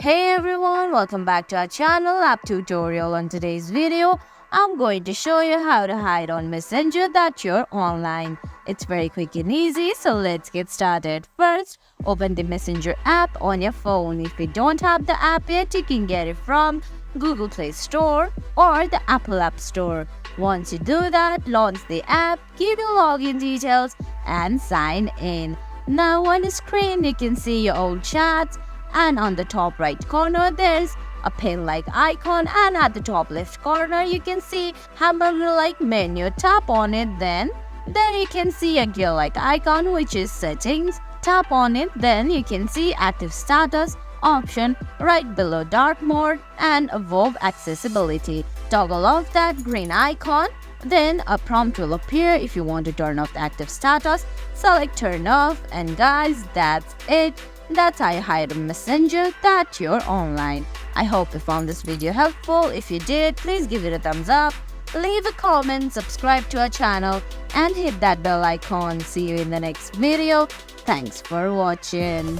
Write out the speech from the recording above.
Hey everyone, welcome back to our channel app tutorial. On today's video, I'm going to show you how to hide on Messenger that you're online. It's very quick and easy, so let's get started. First, open the Messenger app on your phone. If you don't have the app yet, you can get it from Google Play Store or the Apple App Store. Once you do that, launch the app, give your login details and sign in. Now on the screen, you can see your old chats, and on the top right corner there's a pin-like icon, and at the top left corner you can see hamburger-like menu. Tap on it, then you can see a gear-like icon which is settings. Tap on it, then you can see active status option right below dark mode and above accessibility. Toggle off that green icon, then a prompt will appear. If you want to turn off the active status, select turn off, and guys, that's it. That's how you hide on Messenger that you're online. I hope you found this video helpful. If you did, please give it a thumbs up, leave a comment, subscribe to our channel, and hit that bell icon. See you in the next video. Thanks for watching.